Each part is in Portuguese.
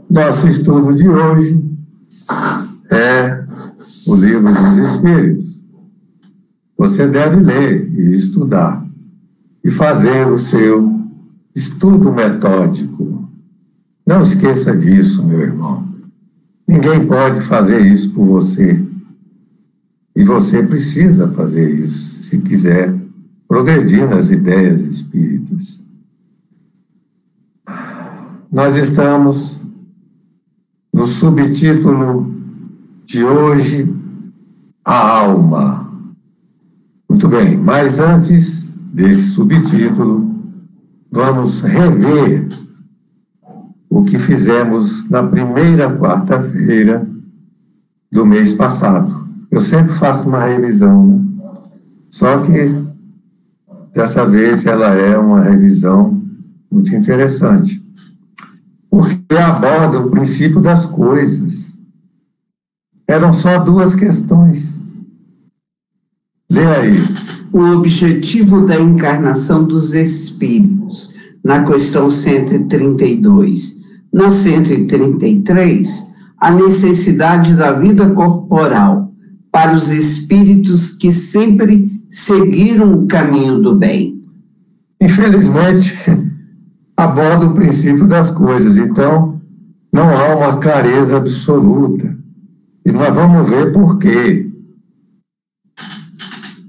Nosso estudo de hoje é o Livro dos Espíritos. Você deve ler e estudar e fazer o seu estudo metódico. Não esqueça disso, meu irmão. Ninguém pode fazer isso por você. E você precisa fazer isso se quiser progredir nas ideias espíritas. Nós estamos no subtítulo de hoje, a alma. Muito bem, mas antes desse subtítulo, vamos rever o que fizemos na primeira quarta-feira do mês passado. Eu sempre faço uma revisão, né? Só que dessa vez ela é uma revisão muito interessante, porque aborda o princípio das coisas. Eram só duas questões. Lê aí. O objetivo da encarnação dos espíritos, na questão 132. Na 133, a necessidade da vida corporal para os espíritos que sempre seguiram o caminho do bem. Infelizmente, aborda o princípio das coisas, então não há uma clareza absoluta. E nós vamos ver por quê.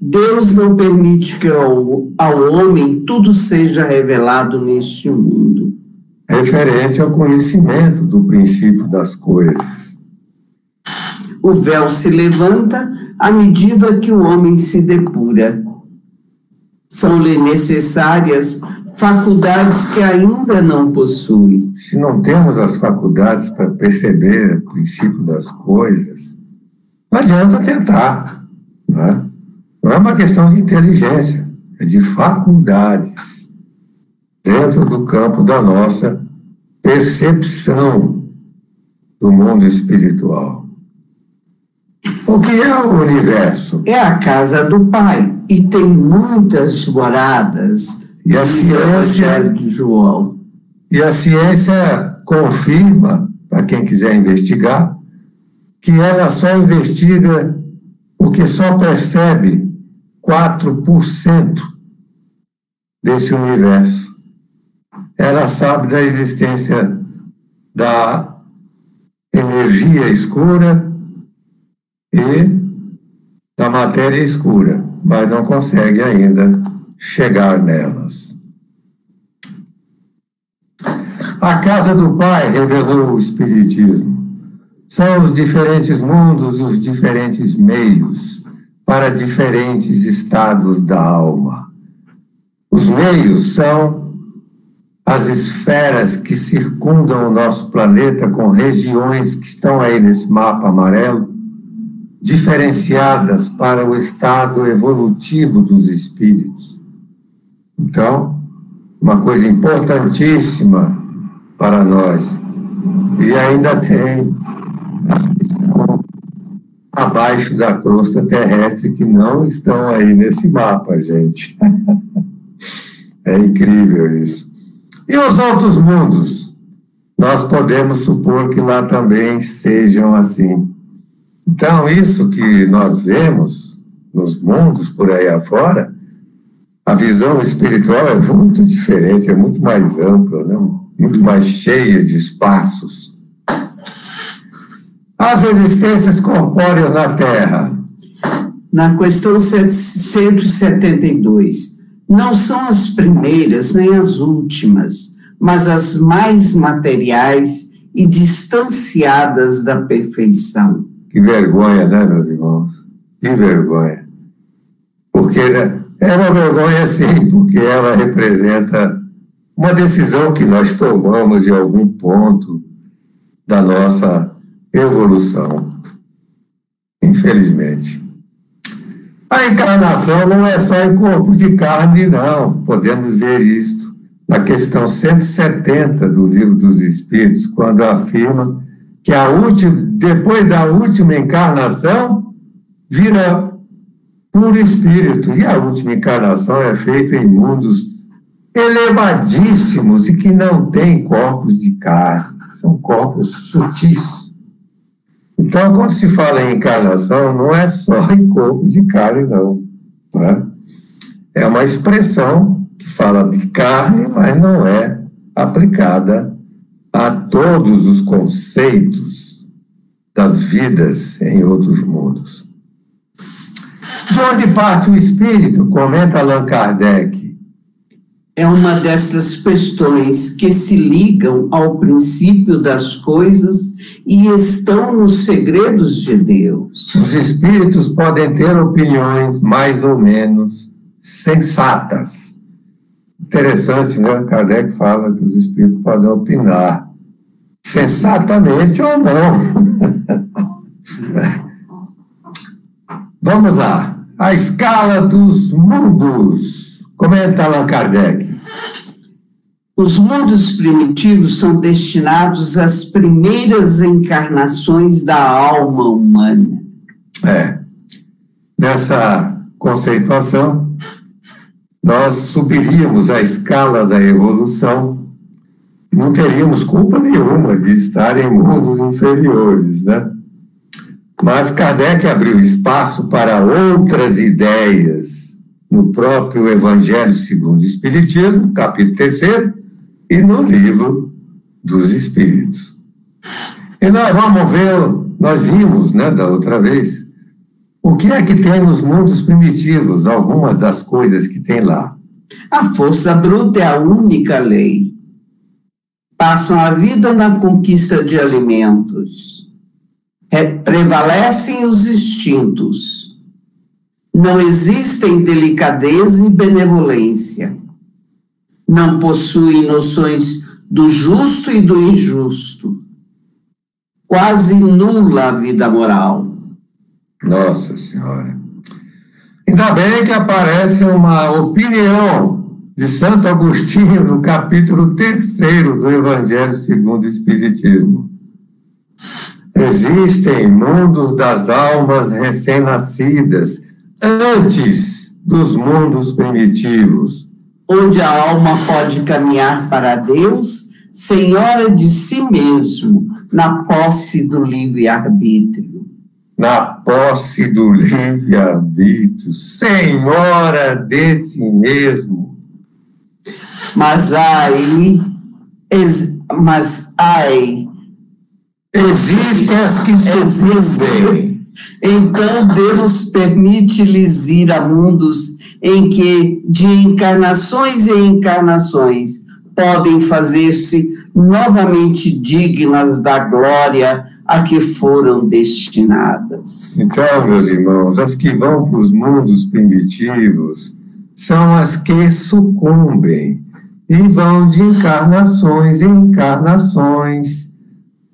Deus não permite que ao homem tudo seja revelado neste mundo. Referente ao conhecimento do princípio das coisas. O véu se levanta à medida que o homem se depura. São-lhe necessárias faculdades que ainda não possui. Se não temos as faculdades para perceber o princípio das coisas, não adianta tentar, não é? Não é uma questão de inteligência, é de faculdades dentro do campo da nossa percepção do mundo espiritual. O que é o universo? É a casa do Pai e tem muitas moradas. E a ciência de João. E a ciência confirma, para quem quiser investigar, que ela só investiga o que só percebe 4% desse universo. Ela sabe da existência da energia escura e da matéria escura, mas não consegue ainda chegar nelas. A casa do Pai revelou o Espiritismo. São os diferentes mundos e os diferentes meios para diferentes estados da alma. Os meios são as esferas que circundam o nosso planeta com regiões que estão aí nesse mapa amarelo, diferenciadas para o estado evolutivo dos espíritos. Então, uma coisa importantíssima para nós. E ainda tem as que estão abaixo da crosta terrestre, que não estão aí nesse mapa, gente. É incrível isso. E os outros mundos? Nós podemos supor que lá também sejam assim. Então, isso que nós vemos nos mundos por aí afora, a visão espiritual é muito diferente, é muito mais ampla, né? Muito mais cheia de espaços. As existências corpóreas na Terra. Na questão 172, não são as primeiras nem as últimas, mas as mais materiais e distanciadas da perfeição. Que vergonha, né, meus irmãos? Que vergonha. Porque é uma vergonha, sim, porque ela representa uma decisão que nós tomamos em algum ponto da nossa evolução. Infelizmente. A encarnação não é só em corpo de carne, não. Podemos ver isto na questão 170 do Livro dos Espíritos, quando afirma que depois da última encarnação, vira puro espírito. E a última encarnação é feita em mundos elevadíssimos e que não têm corpos de carne. são corpos sutis. Então, quando se fala em encarnação, não é só em corpo de carne, não é? É uma expressão que fala de carne, mas não é aplicada a todos os conceitos das vidas em outros mundos. De onde parte o espírito? Comenta Allan Kardec. É uma dessas questões que se ligam ao princípio das coisas e estão nos segredos de Deus. Os espíritos podem ter opiniões mais ou menos sensatas. Interessante, né? Kardec fala que os espíritos podem opinar sensatamente ou não. Vamos lá. A escala dos mundos. Comenta Allan Kardec. Os mundos primitivos são destinados às primeiras encarnações da alma humana. Nessa conceituação, nós subiríamos a escala da evolução, não teríamos culpa nenhuma de estar em mundos inferiores, né? Mas Kardec abriu espaço para outras ideias no próprio Evangelho segundo o Espiritismo, capítulo 3º, e no livro dos Espíritos. E nós vamos ver, nós vimos, né, da outra vez, o que é que tem nos mundos primitivos, algumas das coisas que tem lá. A força bruta é a única lei. Passam a vida na conquista de alimentos. Prevalecem os instintos. Não existem delicadeza e benevolência. Não possuem noções do justo e do injusto. Quase nula a vida moral. Nossa Senhora. Ainda bem que aparece uma opinião de Santo Agostinho no capítulo 3º do Evangelho segundo o Espiritismo. Existem mundos das almas recém-nascidas antes dos mundos primitivos, onde a alma pode caminhar para Deus, senhora de si mesmo, na posse do livre-arbítrio. Na posse do livre-arbítrio, senhora de si mesmo. Mas existem as que sucumbem. Então Deus permite-lhes ir a mundos em que, de encarnações em encarnações, podem fazer-se novamente dignas da glória a que foram destinadas. Então, meus irmãos, as que vão para os mundos primitivos são as que sucumbem e vão de encarnações em encarnações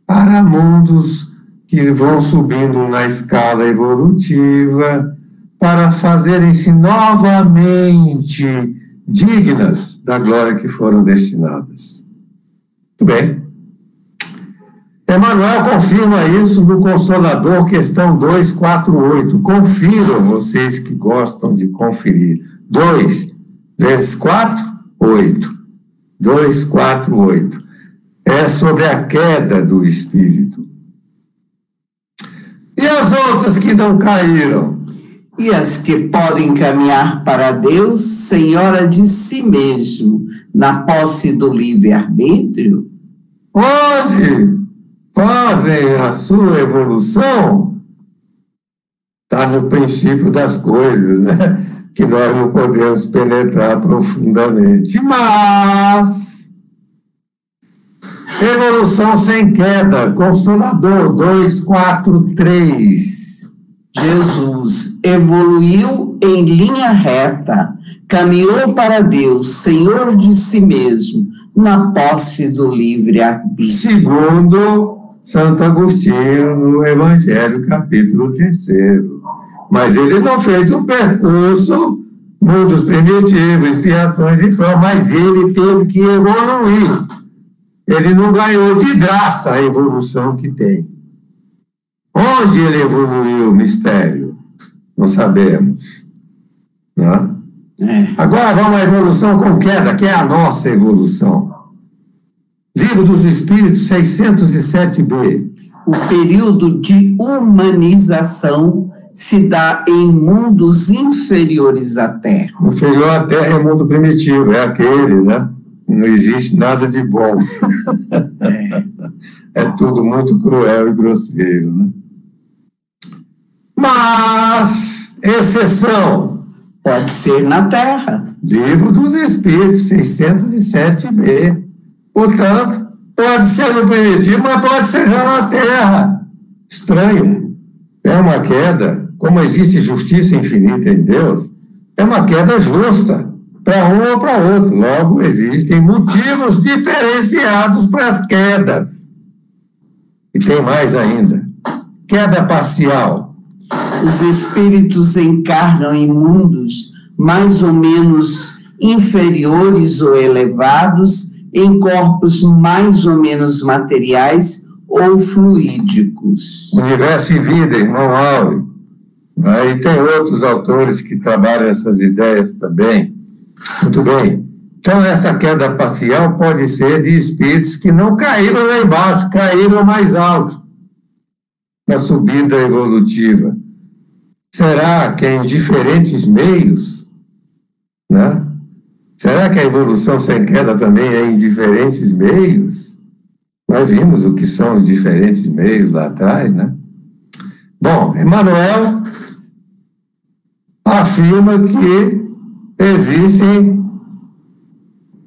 para mundos que vão subindo na escala evolutiva para fazerem-se novamente dignas da glória que foram destinadas. Muito bem. Emmanuel confirma isso no Consolador, questão 248. Confiram, vocês que gostam de conferir. 2 vezes 4, 8. 248. É sobre a queda do espírito. E as outras que não caíram? E as que podem caminhar para Deus, senhora de si mesmo, na posse do livre-arbítrio? Onde fazem a sua evolução? Está no princípio das coisas, né? Que nós não podemos penetrar profundamente. Mas evolução sem queda, Consolador 243. Jesus evoluiu em linha reta, caminhou para Deus, Senhor de si mesmo, na posse do livre-arbítrio. Segundo Santo Agostinho, no Evangelho, capítulo 3º. Mas ele não fez o percurso mundos primitivos, expiações e provas, mas ele teve que evoluir. Ele não ganhou de graça a evolução que tem. Onde ele evoluiu o mistério? Não sabemos. Né? Agora vamos à evolução com queda, que é a nossa evolução. Livro dos Espíritos, 607b. O período de humanização se dá em mundos inferiores à Terra. Inferior à Terra é o mundo primitivo, é aquele, né? Não existe nada de bom. É tudo muito cruel e grosseiro, né? Mas, exceção. Pode ser na Terra. Livro dos Espíritos, 607b. Portanto, pode ser no primitivo, mas pode ser já na Terra. Estranho. É uma queda. Como existe justiça infinita em Deus, é uma queda justa para um ou para outro. Logo, existem motivos diferenciados para as quedas. E tem mais ainda. Queda parcial. Os espíritos encarnam em mundos mais ou menos inferiores ou elevados, em corpos mais ou menos materiais ou fluídicos. Universo e Vida, irmão Áureo. Aí tem outros autores que trabalham essas ideias também. Muito bem. Então, essa queda parcial pode ser de espíritos que não caíram lá embaixo, caíram mais alto na subida evolutiva. Será que é em diferentes meios? Né? Será que a evolução sem queda também é em diferentes meios? Nós vimos o que são os diferentes meios lá atrás, né? Bom, Emmanuel afirma que existem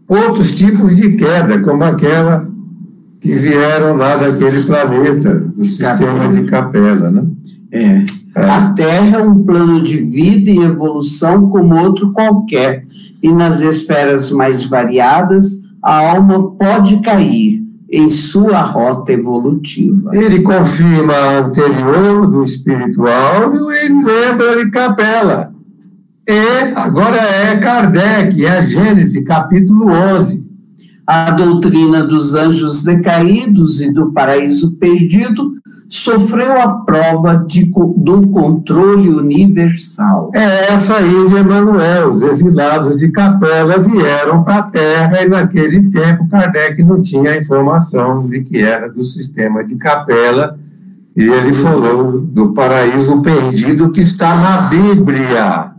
outros tipos de queda, como aquela que vieram lá daquele planeta, do sistema de Capela, né? A Terra é um plano de vida e evolução como outro qualquer, e nas esferas mais variadas, a alma pode cair em sua rota evolutiva. Ele confirma a anterior do espiritual e lembra de Capela. E agora é Kardec, é a Gênesis, capítulo 11. A doutrina dos anjos decaídos e do paraíso perdido sofreu a prova do controle universal. É essa aí de Emmanuel. Os exilados de Capela vieram para a Terra e naquele tempo Kardec não tinha a informação de que era do sistema de Capela e ele falou do paraíso perdido que está na Bíblia.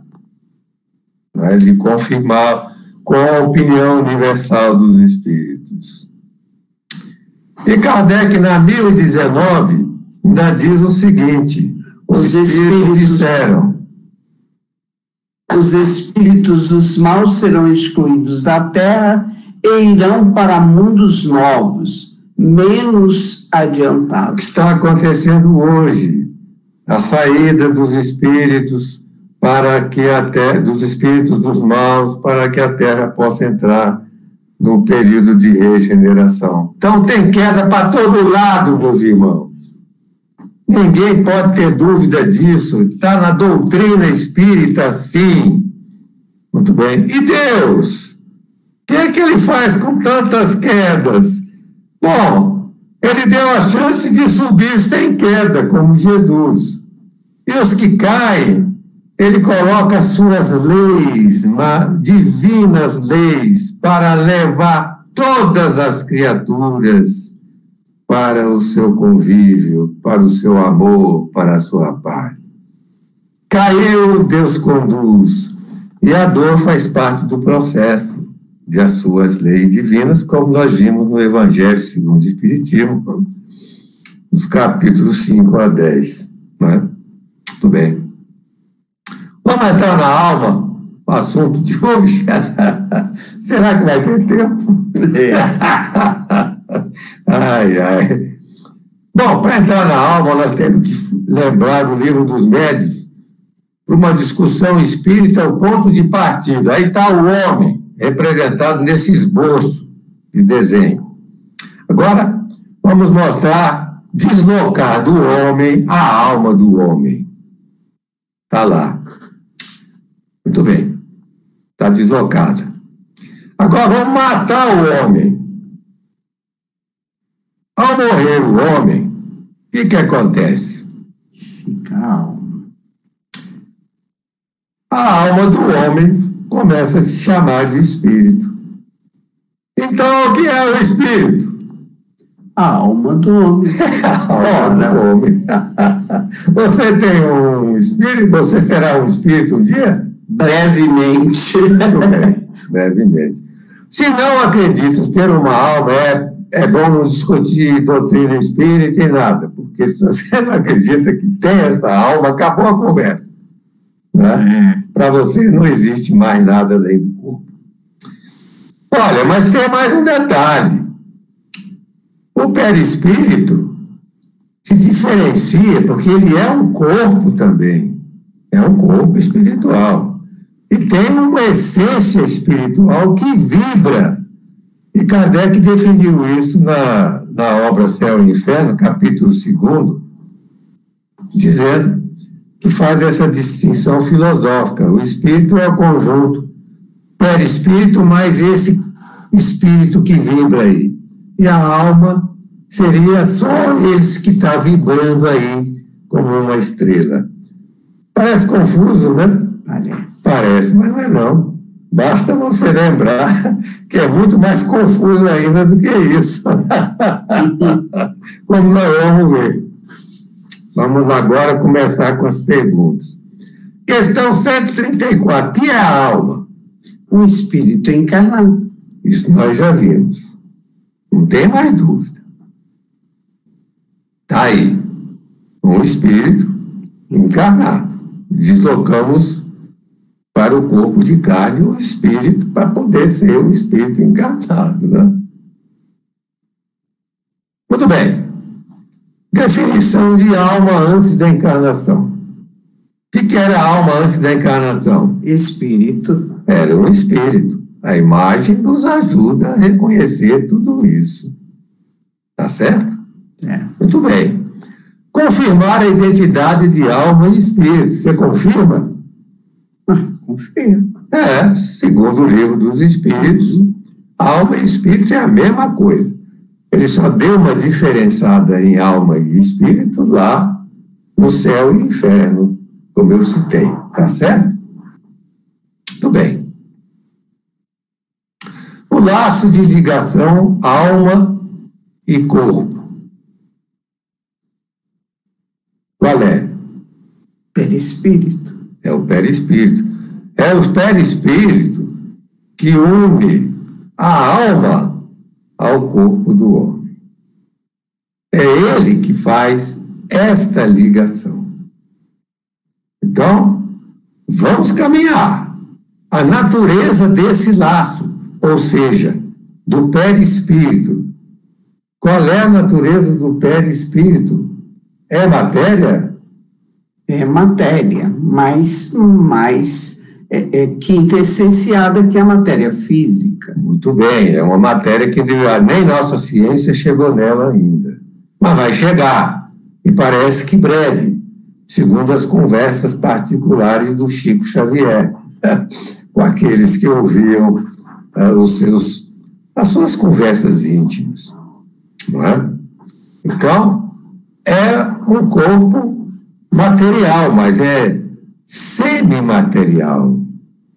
Ele confirmava com a opinião universal dos espíritos. E Kardec, na 1019, ainda diz o seguinte: os espíritos disseram: os espíritos dos maus serão excluídos da Terra e irão para mundos novos, menos adiantados. O que está acontecendo hoje? A saída dos espíritos para que a terra, dos espíritos dos maus, para que a Terra possa entrar no período de regeneração. Então tem queda para todo lado, meus irmãos. Ninguém pode ter dúvida disso. Está na doutrina espírita, sim. Muito bem. E Deus? O que é que ele faz com tantas quedas? Bom, ele deu a chance de subir sem queda, como Jesus. E os que caem, ele coloca suas leis, divinas leis, para levar todas as criaturas para o seu convívio, para o seu amor, para a sua paz. Caiu, Deus conduz. E a dor faz parte do processo de as suas leis divinas, como nós vimos no Evangelho segundo o Espiritismo, nos capítulos 5 a 10. Né? Muito bem. Vamos entrar na alma, o assunto de hoje. Será que vai ter tempo? Ai. Bom, para entrar na alma, nós temos que lembrar o Livro dos Médiuns, para uma discussão espírita, o ponto de partida. Aí está o homem, representado nesse esboço de desenho. Agora, vamos mostrar, deslocar do homem a alma do homem. Está lá. Muito bem. Está deslocada. Agora vamos matar o homem. Ao morrer o homem, o que acontece? Fica a alma. A alma do homem começa a se chamar de espírito. Então, o que é o espírito? A alma do homem. A alma do homem. Você tem um espírito? Você será um espírito um dia? Brevemente. Muito bem, brevemente. Se não acreditas ter uma alma, é bom não discutir doutrina espírita e nada, porque se você não acredita que tem essa alma, acabou a conversa. Né? Para você não existe mais nada além do corpo. Olha, mas tem mais um detalhe. O perispírito se diferencia porque ele é um corpo também, é um corpo espiritual. E tem uma essência espiritual que vibra. E Kardec definiu isso na obra Céu e Inferno, capítulo 2º, dizendo que faz essa distinção filosófica. O espírito é o conjunto perispírito mais esse espírito que vibra aí. E a alma seria só esse que está vibrando aí como uma estrela. Parece confuso, né? Parece, mas não é não. Basta você lembrar que é muito mais confuso ainda do que isso. Como nós vamos ver. Vamos agora começar com as perguntas. Questão 134. O que é a alma? Um espírito encarnado. Isso nós já vimos. Não tem mais dúvida. Está aí. Um espírito encarnado. Deslocamos para o corpo de carne o espírito para poder ser o espírito encarnado, né? Muito bem. Definição de alma antes da encarnação. O que era a alma antes da encarnação? Espírito. Era um espírito. A imagem nos ajuda a reconhecer tudo isso. Tá certo? É. Muito bem. Confirmar a identidade de alma e espírito. Você confirma? Confirmo. Segundo o livro dos Espíritos, alma e espírito é a mesma coisa. Ele só deu uma diferenciada em alma e espírito lá no céu e inferno, como eu citei. Tá certo? Muito bem. O laço de ligação alma e corpo. Qual é? Perispírito. É o perispírito. É o perispírito que une a alma ao corpo do homem. É ele que faz esta ligação. Então, vamos caminhar. A natureza desse laço, ou seja, do perispírito. Qual é a natureza do perispírito? É matéria? É matéria, mas mais quintessenciada que a matéria física. Muito bem, é uma matéria que nem nossa ciência chegou nela ainda. Mas vai chegar, e parece que breve, segundo as conversas particulares do Chico Xavier, com aqueles que ouviam as suas conversas íntimas. Não é? Então, é um corpo material, mas é semimaterial,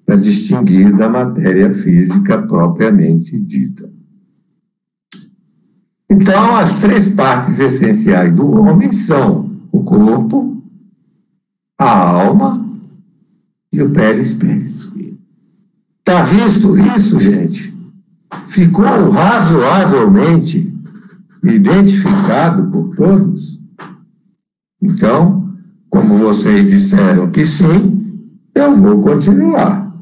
para distinguir da matéria física propriamente dita. Então, as três partes essenciais do homem são o corpo, a alma e o perispírito. Está visto isso, gente? Ficou razoavelmente identificado por todos? Então, como vocês disseram que sim, eu vou continuar.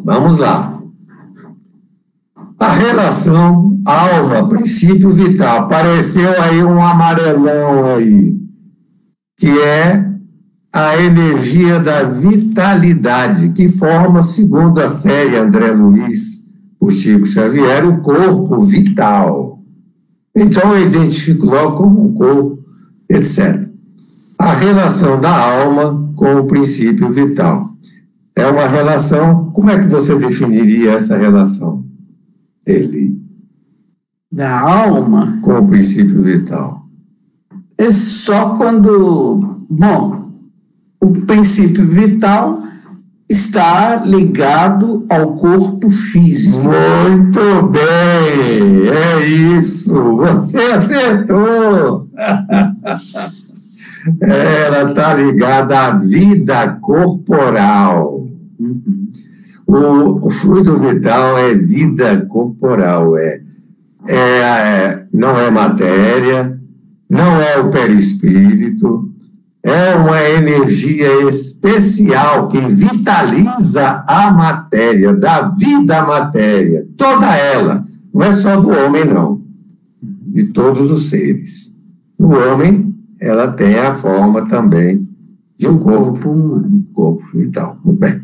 Vamos lá. A relação alma-princípio vital. Apareceu aí um amarelão aí, que é a energia da vitalidade, que forma, segundo a série André Luiz, por Chico Xavier, o corpo vital. Então, eu identifico logo como um corpo, etc. A relação da alma com o princípio vital. É uma relação, como é que você definiria essa relação? Ele. Da alma? Com o princípio vital. É só quando, bom, o princípio vital está ligado ao corpo físico. Muito bem, é isso, você acertou. Ela está ligada à vida corporal. O fluido vital é vida corporal, não é matéria, não é o perispírito, é uma energia especial que vitaliza a matéria, dá vida à matéria, toda ela, não é só do homem, não, de todos os seres. O homem, ela tem a forma também de um corpo humano, corpo vital. Muito bem.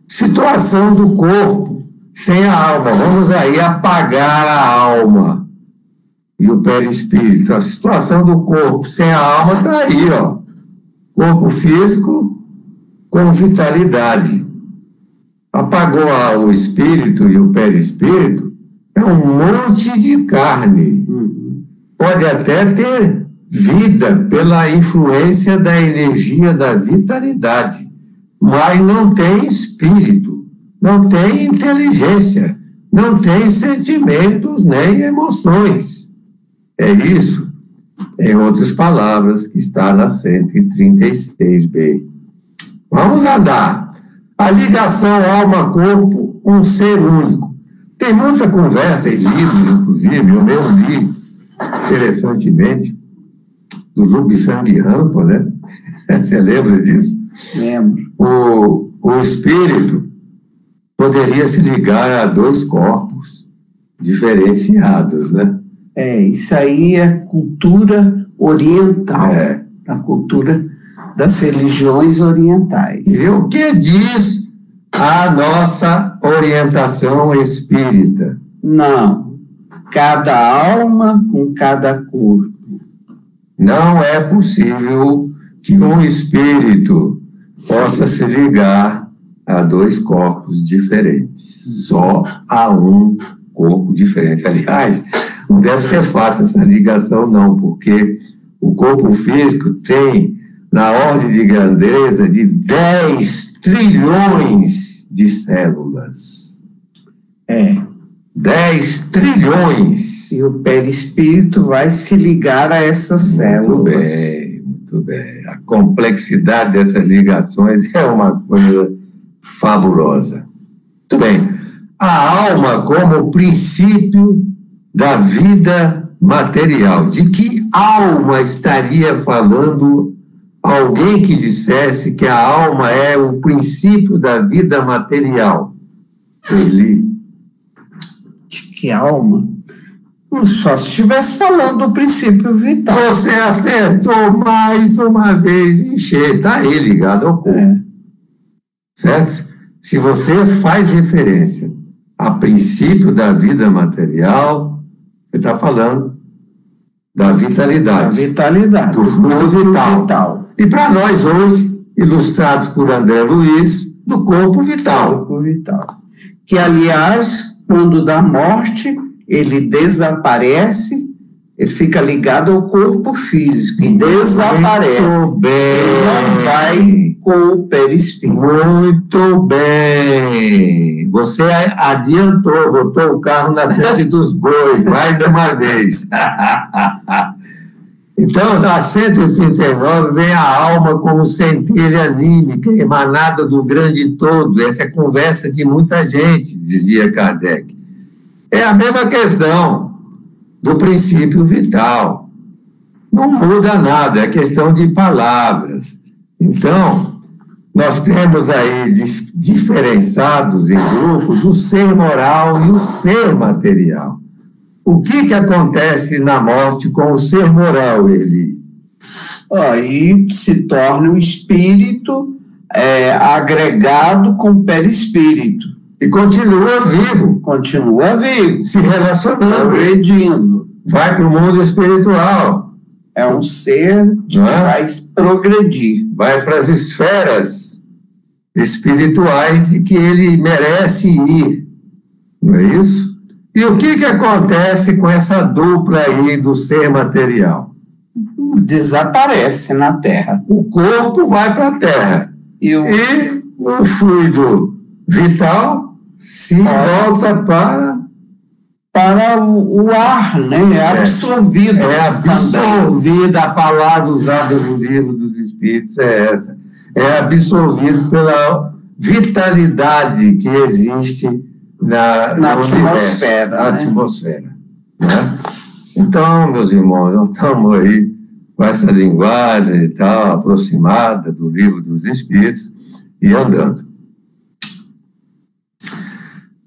Situação do corpo sem a alma. Vamos aí apagar a alma e o perispírito. A situação do corpo sem a alma está aí, ó. Corpo físico com vitalidade. Apagou o espírito e o perispírito, é um monte de carne. Pode até ter vida pela influência da energia da vitalidade, mas não tem espírito, não tem inteligência, não tem sentimentos nem emoções. É isso, em outras palavras, que está na 136b. Vamos andar. A ligação alma-corpo, um ser único. Tem muita conversa em livros, inclusive, eu mesmo li, interessantemente, do Lube Sangue-Rampa, né? Você lembra disso? Lembro. O espírito poderia se ligar a dois corpos diferenciados, né? Isso aí é cultura oriental, a cultura das religiões orientais. E o que diz a nossa orientação espírita? Não, cada alma com cada corpo. Não é possível que um espírito possa se ligar a dois corpos diferentes. Só a um corpo diferente. Aliás, não deve ser fácil essa ligação, não, porque o corpo físico tem, na ordem de grandeza, de 10 trilhões de células. 10 trilhões. E o perispírito vai se ligar a essas células. Muito bem. A complexidade dessas ligações é uma coisa fabulosa. Muito bem. A alma como princípio da vida material. De que alma estaria falando alguém que dissesse que a alma é o princípio da vida material? Ele. De que alma? Só se estivesse falando do princípio vital. Você acertou mais uma vez em cheio. Está aí ligado ao corpo. Certo? Se você faz referência a princípio da vida material, você está falando da vitalidade. Da vitalidade. Do fluido vital. E para nós hoje, ilustrados por André Luiz, do corpo vital. Corpo vital. Que, aliás, quando dá morte, ele desaparece, ele fica ligado ao corpo físico e desaparece. Muito bem. Ele não vai com o perispírito. Muito bem. Você adiantou, botou o carro na frente dos bois, mais uma vez. Então, na 139, vem a alma como centelha anímica, emanada do grande todo. Essa é conversa de muita gente, dizia Kardec. É a mesma questão do princípio vital. Não muda nada, é questão de palavras. Então, nós temos aí diferenciados em grupos o ser moral e o ser material. O que acontece na morte com o ser moral, Eli? Aí se torna um espírito agregado com o perispírito. E continua vivo. Continua vivo. Se relacionando. Progredindo. Vai para o mundo espiritual. É um ser que vai progredir. Vai para as esferas espirituais de que ele merece ir. Não é isso? E o que acontece com essa dupla aí do ser material? Desaparece na Terra. O corpo vai para a Terra. E o fluido vital se volta para o ar, né? É absorvido. É absorvida, a palavra usada no livro dos Espíritos é essa. É absorvido pela vitalidade que existe na atmosfera. Na atmosfera. Né? Então, meus irmãos, nós estamos aí com essa linguagem e tal, aproximada do livro dos Espíritos e andando.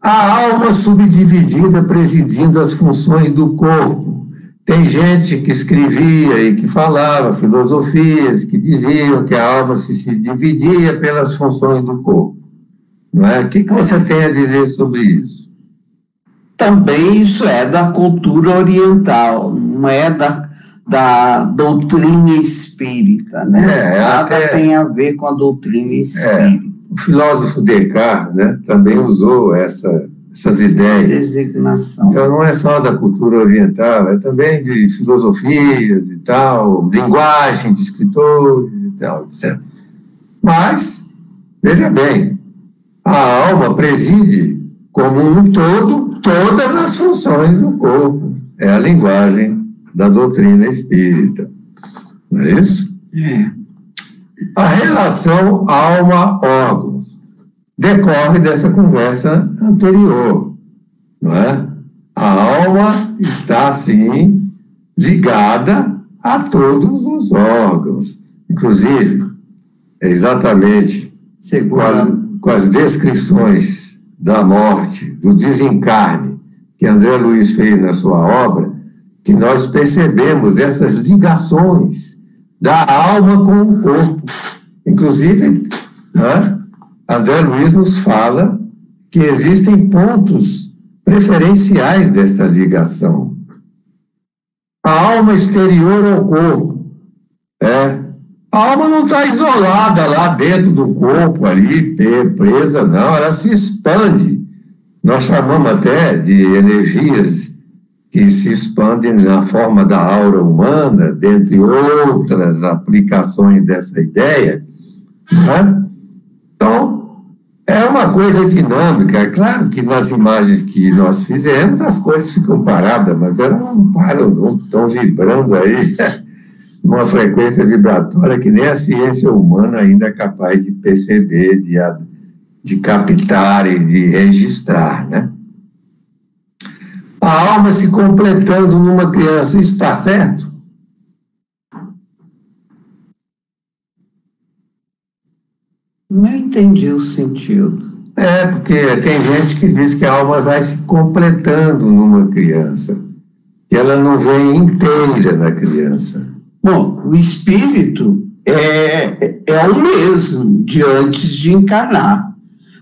A alma subdividida presidindo as funções do corpo. Tem gente que escrevia e que falava, filosofias, que diziam que a alma se dividia pelas funções do corpo. Não é? O que você tem a dizer sobre isso? Também isso é da cultura oriental, não é da doutrina espírita, né? Nada tem a ver com a doutrina espírita. O filósofo Descartes, né, também usou essas ideias. Designação. Então, não é só da cultura oriental, é também de filosofias e tal, linguagem de escritores e tal, etc. Mas, veja bem, a alma preside como um todo todas as funções do corpo. É a linguagem da doutrina espírita. Não é isso? É. A relação alma-órgãos decorre dessa conversa anterior, não é? A alma está, sim, ligada a todos os órgãos. Inclusive, exatamente com as descrições da morte, do desencarne, que André Luiz fez na sua obra, que nós percebemos essas ligações da alma com o corpo. Inclusive, né, André Luiz nos fala que existem pontos preferenciais dessa ligação. A alma exterior ao corpo. A alma não está isolada lá dentro do corpo, ali, presa, não. Ela se expande. Nós chamamos até de energias que se expandem na forma da aura humana, dentre outras aplicações dessa ideia. Né? Então, é uma coisa dinâmica. É claro que nas imagens que nós fizemos, as coisas ficam paradas, mas elas não param, não, estão vibrando aí, numa frequência vibratória que nem a ciência humana ainda é capaz de perceber, de captar e de registrar, né? A alma se completando numa criança, isso está certo? Não entendi o sentido. Porque tem gente que diz que a alma vai se completando numa criança, que ela não vem inteira na criança. Bom, o espírito é o mesmo de antes de encarnar.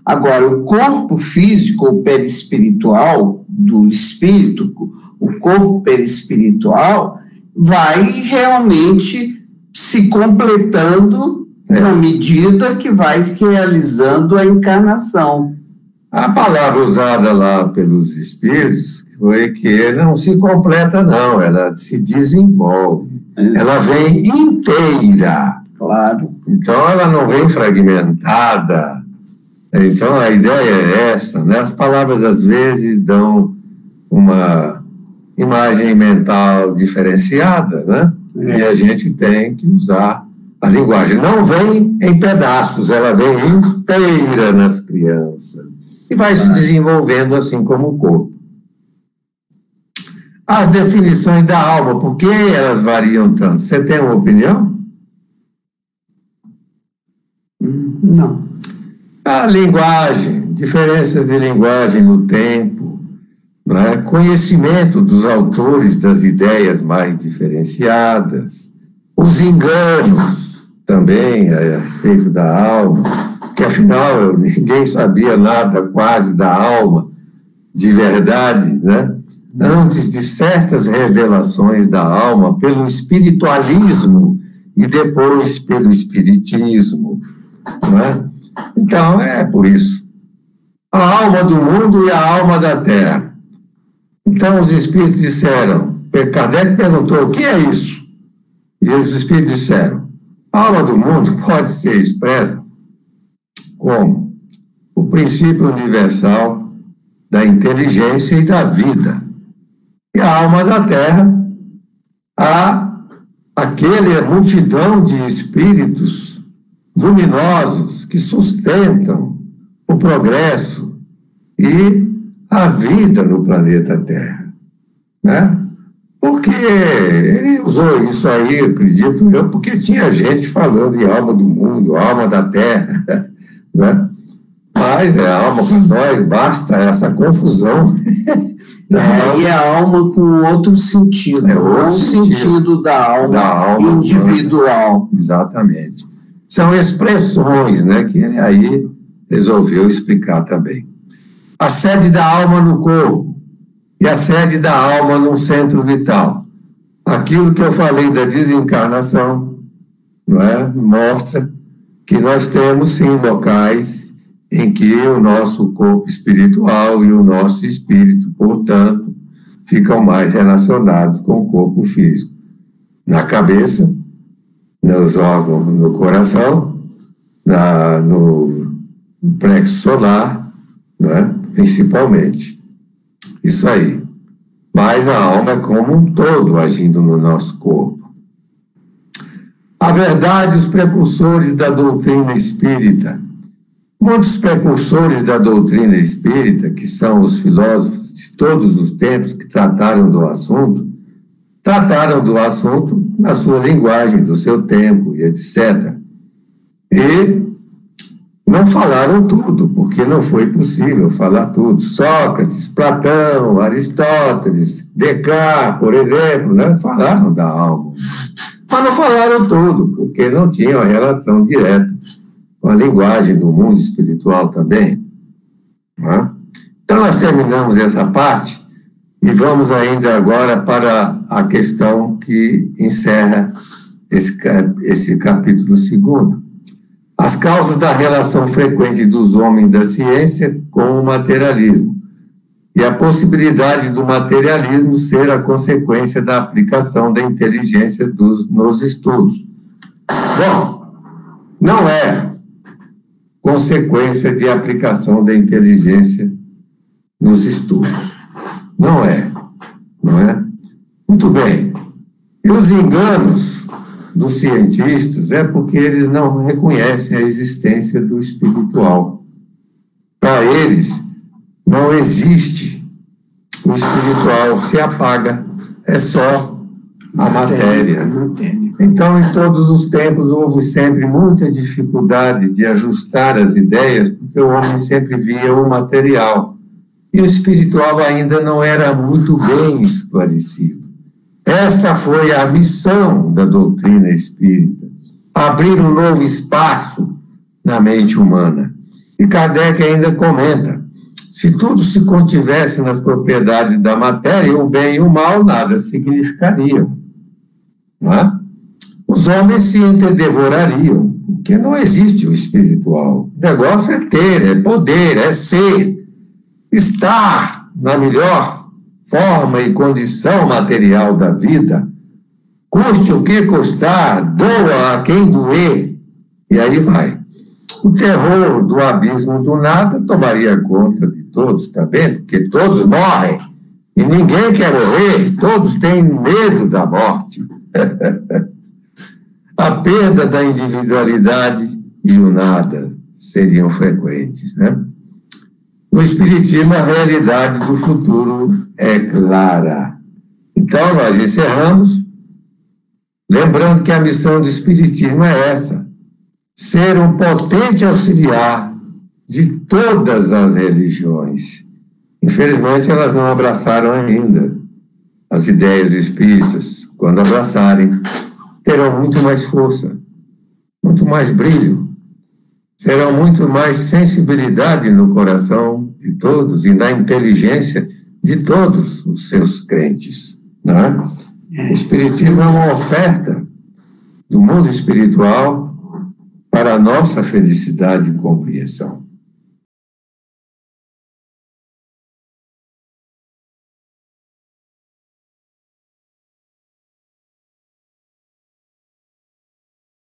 Agora, o corpo físico ou perispiritual do espírito, o corpo perispiritual, vai realmente se completando na medida que vai se realizando a encarnação. A palavra usada lá pelos espíritos foi que não se completa, não, ela se desenvolve. Ela vem inteira. Claro. Então, ela não vem fragmentada. Então, a ideia é essa, né? As palavras, às vezes, dão uma imagem mental diferenciada, né? E a gente tem que usar a linguagem. Não vem em pedaços, ela vem inteira nas crianças. E vai se desenvolvendo assim como o corpo. As definições da alma, por que elas variam tanto? Você tem uma opinião? Não. A linguagem, diferenças de linguagem no tempo, né? Conhecimento dos autores das ideias mais diferenciadas, os enganos também a respeito da alma, que afinal ninguém sabia nada quase da alma de verdade, né? Antes de certas revelações da alma pelo espiritualismo e depois pelo espiritismo, né? Então, é por isso. A alma do mundo e a alma da terra. Então, os espíritos disseram, Kardec perguntou, o que é isso? E os espíritos disseram, a alma do mundo pode ser expressa como o princípio universal da inteligência e da vida. E a alma da Terra, aquela multidão de espíritos luminosos que sustentam o progresso e a vida no planeta Terra, né? Porque ele usou isso aí, acredito eu, porque tinha gente falando de alma do mundo, alma da Terra, né? Mas é alma para nós, basta essa confusão. E a alma com outro sentido, outro sentido da alma individual. Exatamente. São expressões, né, que ele aí resolveu explicar também. A sede da alma no corpo e a sede da alma no centro vital. Aquilo que eu falei da desencarnação, não é? Mostra que nós temos, sim, locais em que o nosso corpo espiritual e o nosso espírito, portanto, ficam mais relacionados com o corpo físico. Na cabeça, nos órgãos, no coração, no plexo solar, né? Principalmente. Isso aí. Mas a alma é como um todo agindo no nosso corpo. A verdade, os precursores da doutrina espírita. Muitos precursores da doutrina espírita, que são os filósofos de todos os tempos que trataram do assunto na sua linguagem, do seu tempo, e etc. E não falaram tudo, porque não foi possível falar tudo. Sócrates, Platão, Aristóteles, Descartes, por exemplo, né, falaram da alma. Mas não falaram tudo, porque não tinham a relação direta com a linguagem do mundo espiritual também. Né? Então, nós terminamos essa parte e vamos ainda agora para a questão que encerra esse capítulo 2. As causas da relação frequente dos homens da ciência com o materialismo e a possibilidade do materialismo ser a consequência da aplicação da inteligência nos estudos. Bom, não é consequência de aplicação da inteligência nos estudos. Não é. Muito bem. E os enganos dos cientistas é porque eles não reconhecem a existência do espiritual. Para eles, não existe o espiritual, se apaga, é só a matéria. Então, em todos os tempos, houve sempre muita dificuldade de ajustar as ideias, porque o homem sempre via o material. E o espiritual ainda não era muito bem esclarecido. Esta foi a missão da doutrina espírita, abrir um novo espaço na mente humana. E Kardec ainda comenta, se tudo se contivesse nas propriedades da matéria, o bem e o mal nada significariam. Não é? Os homens se interdevorariam, porque não existe o espiritual. O negócio é ter, é poder, é ser, estar na melhor forma e condição material da vida, custe o que custar, doa a quem doer, e aí vai. O terror do abismo do nada tomaria conta de todos também, porque todos morrem, e ninguém quer morrer, todos têm medo da morte. A perda da individualidade e o nada seriam frequentes, né? No Espiritismo, a realidade do futuro é clara. Então, nós encerramos, lembrando que a missão do Espiritismo é essa, ser um potente auxiliar de todas as religiões. Infelizmente, elas não abraçaram ainda as ideias espíritas. Quando abraçarem, terão muito mais força, muito mais brilho, terão muito mais sensibilidade no coração de todos e na inteligência de todos os seus crentes. Né? O Espiritismo é uma oferta do mundo espiritual para a nossa felicidade e compreensão.